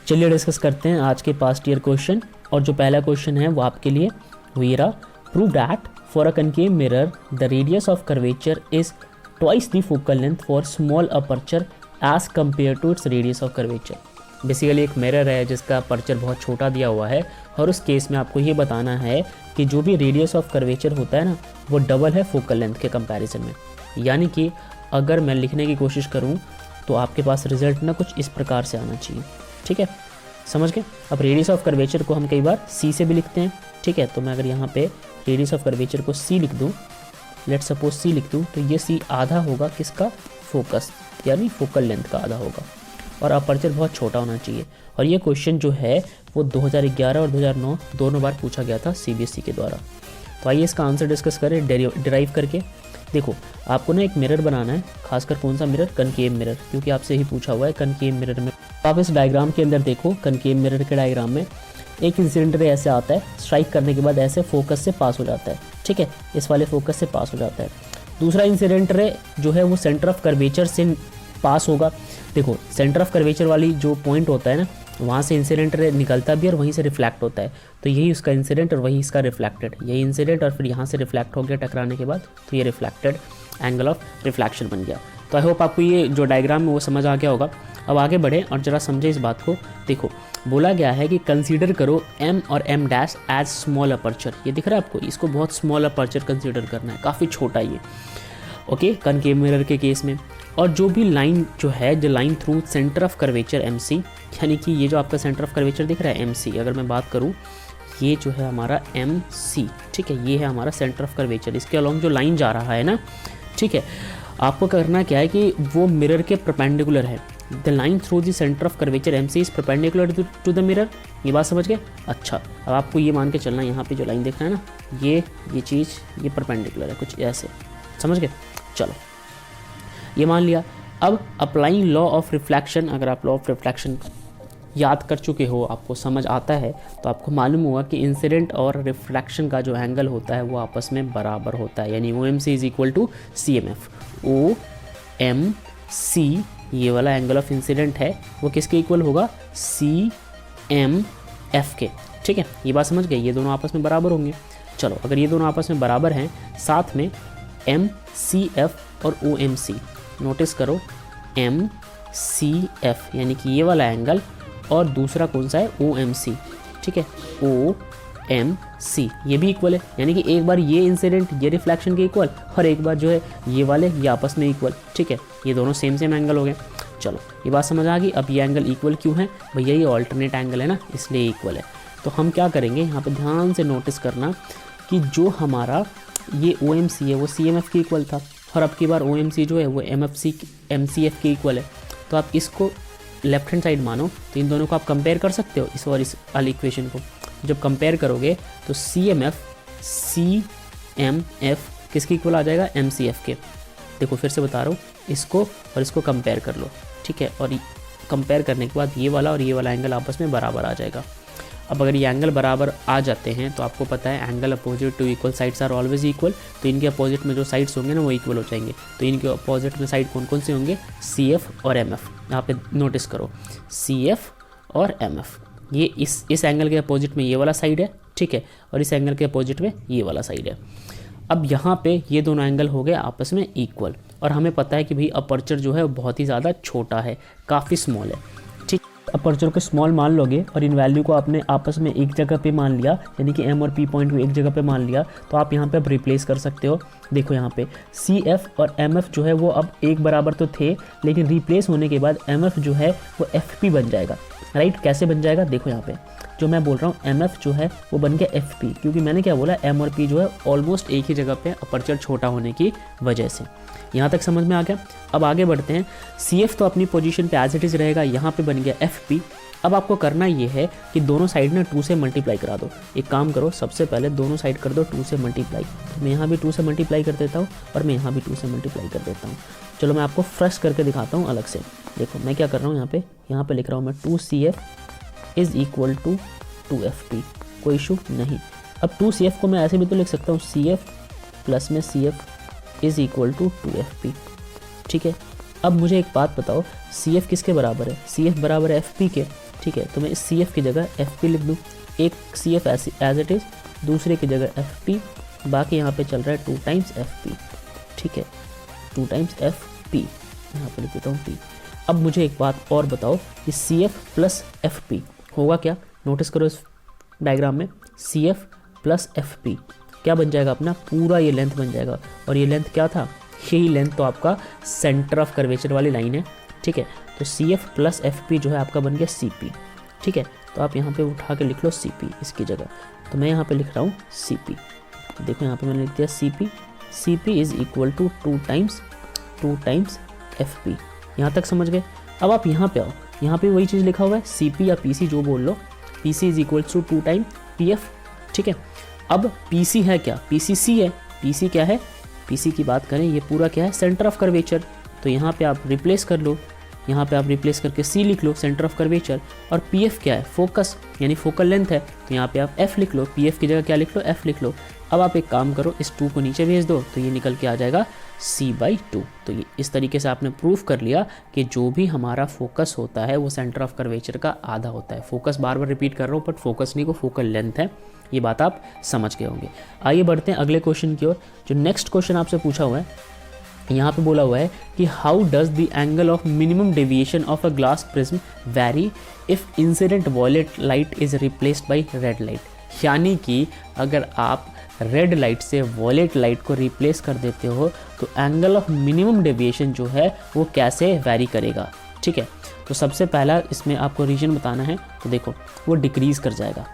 चलिए डिस्कस करते हैं आज के पास्ट ईयर क्वेश्चन। और जो पहला क्वेश्चन है वो आपके लिए वीरा, prove that for a concave mirror the radius of curvature is twice the focal length for small aperture as compare to its radius of curvature. Basically एक मिरर है जिसका अपर्चर बहुत छोटा दिया हुआ है और उस केस में आपको ये बताना है कि जो भी रेडियस ऑफ कर्वेचर होता है ना वो डबल है फोकल लेंथ के कंपैरिजन में। यानी कि अगर मैं लिखने की कोशिश करूँ तो आपके पास रिजल्ट ना कुछ इस प्रकार से आना चाहिए। ठीक है, समझ गए। अब रेडियस ऑफ कर्वेचर को हम कई बार सी से भी लिखते हैं। ठीक है, तो मैं अगर यहाँ पे रेडियस ऑफ कर्वेचर को सी लिख दूँ, लेट सपोज सी लिख दूँ, तो ये सी आधा होगा किसका, फोकस यानी फोकल लेंथ का आधा होगा। और अपर्चर बहुत छोटा होना चाहिए। और ये क्वेश्चन जो है वो 2011 और 2009 दोनों बार पूछा गया था सीबीएसई के द्वारा। तो आइए इसका आंसर डिस्कस करें डिराइव करके। देखो, आपको ना एक मिरर बनाना है, खासकर कौन सा मिरर, कनकेव मिरर, क्योंकि आपसे ही पूछा हुआ है कनकेव मिरर में। आप इस डायग्राम के अंदर देखो, कनकेव मिरर के डायग्राम में एक इंसिडेंट रे ऐसे आता है, स्ट्राइक करने के बाद ऐसे फोकस से पास हो जाता है। ठीक है, इस वाले फोकस से पास हो जाता है। दूसरा इंसिडेंट रे जो है वो सेंटर ऑफ कर्वेचर से पास होगा। देखो, सेंटर ऑफ कर्वेचर वाली जो पॉइंट होता है ना, वहाँ से इंसिडेंट रे निकलता भी और वहीं से रिफ्लेक्ट होता है। तो यही उसका इंसिडेंट और वही इसका रिफ्लेक्टेड, यही इंसिडेंट और फिर यहाँ से रिफ्लेक्ट हो गया टकराने के बाद, तो ये रिफ्लेक्टेड एंगल ऑफ रिफ्लेक्शन बन गया। तो आई होप आपको ये जो डायग्राम है वो समझ आ गया होगा। अब आगे बढ़े और जरा समझे इस बात को। देखो, बोला गया है कि कंसीडर करो m और m dash as small aperture. ये दिख रहा है आपको, इसको बहुत स्मॉल अपर्चर कंसीडर करना है, काफ़ी छोटा ये। ओके, कनकेव मिरर के केस में। और जो भी लाइन जो है, जो line through centre of curvature MC, यानी कि ये जो आपका सेंटर ऑफ कर्वेचर दिख रहा है MC, अगर मैं बात करूँ, ये जो है हमारा MC, ठीक है, ये है हमारा सेंटर ऑफ कर्वेचर। इसके अलॉन्ग जो लाइन जा रहा है ना, ठीक है, आपको करना क्या है कि वो मिरर के परपेंडिकुलर है। The line through the centre of curvature MC is perpendicular to the mirror. ये बात समझ गए। अच्छा, अब आपको ये मान के चलना, यहाँ पे जो लाइन देख रहे हैं ना, ये चीज़ ये परपेंडिकुलर है, कुछ ऐसे, समझ गए। चलो, ये मान लिया। अब अप्लाइंग लॉ ऑफ रिफ्लेक्शन, अगर आप लॉ ऑफ रिफ्लेक्शन याद कर चुके हो, आपको समझ आता है, तो आपको मालूम होगा कि इंसिडेंट और रिफ्लेक्शन का जो एंगल होता है वो आपस में बराबर होता है। यानी OMC is equal to CMF। OMC ये वाला एंगल ऑफ इंसिडेंट है वो किसके इक्वल होगा, CMF के। ठीक है, ये बात समझ गए, ये दोनों आपस में बराबर होंगे। चलो, अगर ये दोनों आपस में बराबर हैं, साथ में MCF और OMC, नोटिस करो MCF यानी कि ये वाला एंगल, और दूसरा कौन सा है, OMC। ठीक है, OMC ये भी इक्वल है। यानी कि एक बार ये इंसिडेंट ये रिफ्लेक्शन के इक्वल, और एक बार जो है ये वाले ये आपस में इक्वल। ठीक है, ये दोनों सेम एंगल हो गए। चलो, ये बात समझ आ गई। अब ये एंगल इक्वल क्यों है भैया, ये ऑल्टरनेट एंगल है ना, इसलिए इक्वल है। तो हम क्या करेंगे, यहाँ पे ध्यान से नोटिस करना कि जो हमारा ये OMC है वो CMF के इक्वल था, और अब की बार OMC जो है वो MCF के इक्वल है। तो आप इसको लेफ्ट हैंड साइड मानो, तो इन दोनों को आप कंपेयर कर सकते हो, इस और इस वाली इक्वेशन को। जब कंपेयर करोगे तो CMF किसके इक्वल आ जाएगा, MCF के। देखो, फिर से बता रहा हूँ, इसको और इसको कंपेयर कर लो। ठीक है, और कंपेयर करने के बाद ये वाला और ये वाला एंगल आपस में बराबर आ जाएगा। अब अगर ये एंगल बराबर आ जाते हैं तो आपको पता है angle opposite to equal sides are always equal. तो इनके अपोजिट में जो साइड्स होंगे ना वो इक्वल हो जाएंगे। तो इनके अपोजिट में साइड कौन कौन से होंगे, CF और MF। यहाँ पे नोटिस करो, CF और MF, ये इस एंगल के अपोजिट में ये वाला साइड है। ठीक है, और इस एंगल के अपोजिट में ये वाला साइड है। अब यहाँ पे ये दोनों एंगल हो गए आपस में इक्वल, और हमें पता है कि भाई अपर्चर जो है वो बहुत ही ज़्यादा छोटा है, काफ़ी स्मॉल है। ठीक, अपर्चर को स्मॉल मान लोगे और इन वैल्यू को आपने आपस में एक जगह पे मान लिया, यानी कि M और P पॉइंट को एक जगह पे मान लिया, तो आप यहाँ पे अब रिप्लेस कर सकते हो। देखो, यहाँ पे CF और MF जो है वो अब एक बराबर तो थे, लेकिन रिप्लेस होने के बाद MF जो है वो FP बन जाएगा। राइट, कैसे बन जाएगा, देखो यहाँ पे जो मैं बोल रहा हूँ, MF जो है वो बन गया FP, क्योंकि मैंने क्या बोला, M और P जो है ऑलमोस्ट एक ही जगह पे, अपर्चर छोटा होने की वजह से। यहाँ तक समझ में आ गया। अब आगे बढ़ते हैं। CF तो अपनी पोजीशन पे एज इट इज़ रहेगा, यहाँ पे बन गया FP। अब आपको करना ये है कि दोनों साइड ना 2 से मल्टीप्लाई करा दो। एक काम करो, सबसे पहले दोनों साइड कर दो 2 से मल्टीप्लाई। तो मैं यहाँ भी 2 से मल्टीप्लाई कर देता हूँ और मैं यहाँ भी 2 से मल्टीप्लाई कर देता हूँ। चलो, मैं आपको फ्रेश करके दिखाता हूँ अलग से। देखो, मैं क्या कर रहा हूँ, यहाँ पे लिख रहा हूँ मैं 2CF is equal to 2FP। कोई इशू नहीं। अब 2CF को मैं ऐसे भी तो लिख सकता हूँ, CF प्लस में CF is equal to 2FP। ठीक है, अब मुझे एक बात बताओ, CF किसके बराबर है, CF बराबर है FP के। ठीक है, तो मैं इस सी एफ की जगह एफ पी लिख दूँ, एक C F as it is, दूसरे की जगह एफ पी, बाकी यहाँ पे चल रहा है 2 टाइम्स एफ पी, ठीक है, 2 टाइम्स एफ पी, यहाँ पे लिख देता हूँ पी। अब मुझे एक बात और बताओ कि C F plus F P होगा क्या? नोटिस करो इस डायग्राम में, C F plus F P क्या बन जाएगा अपना? पूरा ये लेंथ बन जाएगा। और ये लेंथ क्या था? यही लेंथ तो आपका सेंटर ऑफ कर्वेचर वाली लाइन है, ठीक है। तो C F plus F P जो है आपका बन गया सी पी, ठीक है। तो आप यहाँ पे उठा के लिख लो सी पी इसकी जगह। तो मैं यहाँ पे लिख रहा हूँ सी पी, देखो यहाँ पे मैंने लिख दिया C P, C P is equal to 2 times F P. यहाँ तक समझ गए? अब आप यहाँ पे आओ, यहाँ पे वही चीज़ लिखा हुआ है, सी पी या पी सी जो बोल लो, P C is equal to 2 time P F, ठीक है। अब पी सी है क्या? पी सी सी है, पी सी क्या है? पी सी की बात करें, ये पूरा क्या है? Centre of curvature. तो यहाँ पे आप रिप्लेस कर लो, यहाँ पे आप रिप्लेस करके सी लिख लो, सेंटर ऑफ कर्वेचर। और पी एफ क्या है? फोकस, यानी फोकल लेंथ है, तो यहाँ पे आप एफ लिख लो, पी एफ की जगह क्या लिख लो? एफ लिख लो। अब आप एक काम करो, इस 2 को नीचे भेज दो, तो ये निकल के आ जाएगा c/2। तो ये इस तरीके से आपने प्रूफ कर लिया कि जो भी हमारा फोकस होता है वो सेंटर ऑफ कर्वेचर का आधा होता है। फोकस बार बार रिपीट कर रहा हूँ, बट फोकस नहीं, को फोकल लेंथ है। ये बात आप समझ गए होंगे। आइए बढ़ते हैं अगले क्वेश्चन की ओर। जो नेक्स्ट क्वेश्चन आपसे पूछा हुआ है, यहाँ पे बोला हुआ है कि how does the angle of minimum deviation of a glass prism vary if incident violet light is replaced by red light. यानी कि अगर आप रेड लाइट से वॉयलेट लाइट को रिप्लेस कर देते हो तो एंगल ऑफ मिनिमम डेविएशन जो है वो कैसे वेरी करेगा, ठीक है। तो सबसे पहला इसमें आपको रीजन बताना है, तो देखो वो डिक्रीज़ कर जाएगा।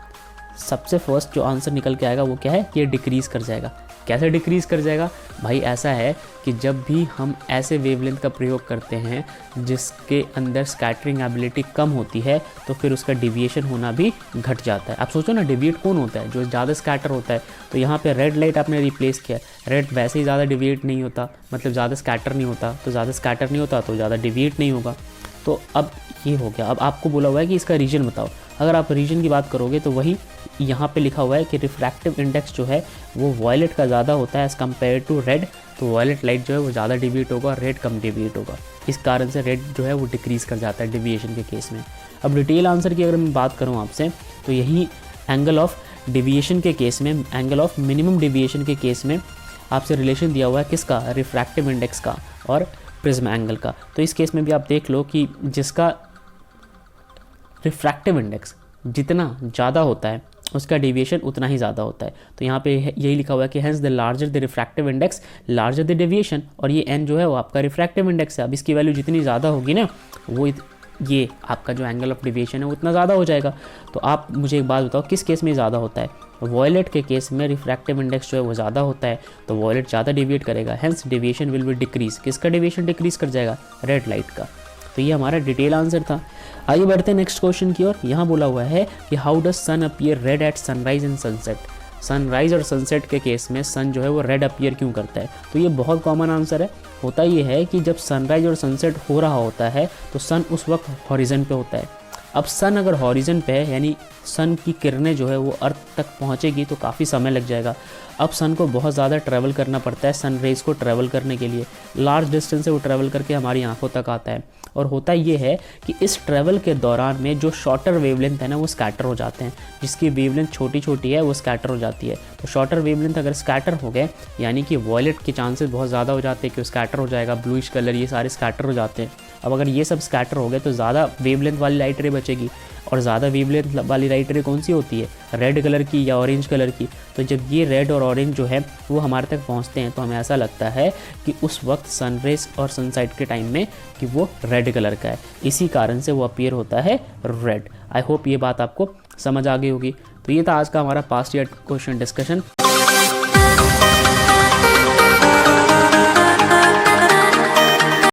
सबसे फर्स्ट जो आंसर निकल के आएगा वो क्या है? कि ये डिक्रीज़ कर जाएगा। कैसे डिक्रीज़ कर जाएगा भाई? ऐसा है कि जब भी हम ऐसे वेवलेंथ का प्रयोग करते हैं जिसके अंदर स्कैटरिंग एबिलिटी कम होती है, तो फिर उसका डिविएशन होना भी घट जाता है। आप सोचो ना, डिविएट कौन होता है? जो ज़्यादा स्कैटर होता है। तो यहाँ पे रेड लाइट आपने रिप्लेस किया, रेड वैसे ही ज़्यादा डिविएट नहीं होता, मतलब ज़्यादा स्कैटर नहीं होता, तो ज़्यादा स्कैटर नहीं होता तो ज़्यादा डिविएट नहीं होगा। तो अब ये हो गया। अब आपको बोला हुआ है कि इसका रीजन बताओ। अगर आप रीजन की बात करोगे तो वही यहाँ पे लिखा हुआ है कि रिफ्रैक्टिव इंडेक्स जो है वो वॉयलेट का ज़्यादा होता है एज़ कम्पेयर टू रेड। तो वॉयलेट लाइट जो है वो ज़्यादा डिविएट होगा, रेड कम डिविएट होगा। इस कारण से रेड जो है वो डिक्रीज़ कर जाता है डिविएशन के केस में। अब डिटेल आंसर की अगर मैं बात करूँ आपसे, तो यही एंगल ऑफ डिविएशन के केस में, एंगल ऑफ मिनिमम डिविएशन के केस में आपसे रिलेशन दिया हुआ है किसका? रिफ्रैक्टिव इंडेक्स का और प्रिज्म एंगल का। तो इस केस में भी आप देख लो कि जिसका रिफ्रैक्टिव इंडेक्स जितना ज़्यादा होता है उसका डेविएशन उतना ही ज़्यादा होता है। तो यहाँ पे यही लिखा हुआ है कि hence the larger the refractive index larger the deviation. और ये n जो है वो आपका रिफ्रैक्टिव इंडेक्स है। अब इसकी वैल्यू जितनी ज़्यादा होगी ना, वो ये आपका जो एंगल ऑफ डेविएशन है उतना ज़्यादा हो जाएगा। तो आप मुझे एक बात बताओ, किस केस में ज़्यादा होता है? वॉयलेट के केस में रिफ्रैक्टिव इंडेक्स जो है वो ज़्यादा होता है, तो वॉयलेट ज़्यादा डेविएट करेगा, hence deviation will be decrease. किसका डेविएशन डिक्रीज कर जाएगा? रेड लाइट का। तो ये हमारा डिटेल आंसर था। आइए बढ़ते हैं नेक्स्ट क्वेश्चन की ओर। यहाँ बोला हुआ है कि how does sun appear red at sunrise and sunset. Sunrise और सनसेट के केस में सन जो है वो रेड अपीयर क्यों करता है? तो ये बहुत कॉमन आंसर है। होता ये है कि जब सनराइज और सनसेट हो रहा होता है तो सन उस वक्त हॉरिजन पे होता है। अब सन अगर हॉरिजन पे है, यानी सन की किरणें जो है वो अर्थ तक पहुंचेगी तो काफ़ी समय लग जाएगा। अब सन को बहुत ज़्यादा ट्रैवल करना पड़ता है सन रेज को ट्रैवल करने के लिए। लार्ज डिस्टेंस से वो ट्रैवल करके हमारी आंखों तक आता है। और होता ये है कि इस ट्रैवल के दौरान में जो शॉर्टर वेवलेंथ है ना वो स्कैटर हो जाते हैं। जिसकी वेवलेंथ छोटी छोटी है वो स्कैटर हो जाती है। तो शॉर्टर वेवलेंथ अगर स्कैटर हो गए, यानी कि वॉयलेट के चांसेस बहुत ज़्यादा हो जाते हैं कि वो स्कैटर हो जाएगा। ब्लूइश कलर ये सारे स्कैटर हो जाते हैं। अब अगर ये सब स्कैटर हो गए तो ज़्यादा वेवलेंथ वाली लाइट रे बचेगी। और ज़्यादा वेवलेंथ वाली लाइट रे कौन सी होती है? रेड कलर की या ऑरेंज कलर की। तो जब ये रेड और ऑरेंज जो है वो हमारे तक पहुंचते हैं तो हमें ऐसा लगता है कि उस वक्त सनरेज और सनसेट के टाइम में कि वो रेड कलर का है। इसी कारण से वो अपीयर होता है रेड। आई होप ये बात आपको समझ आ गई होगी। तो ये था आज का हमारा पास्ट ईयर क्वेश्चन डिस्कशन।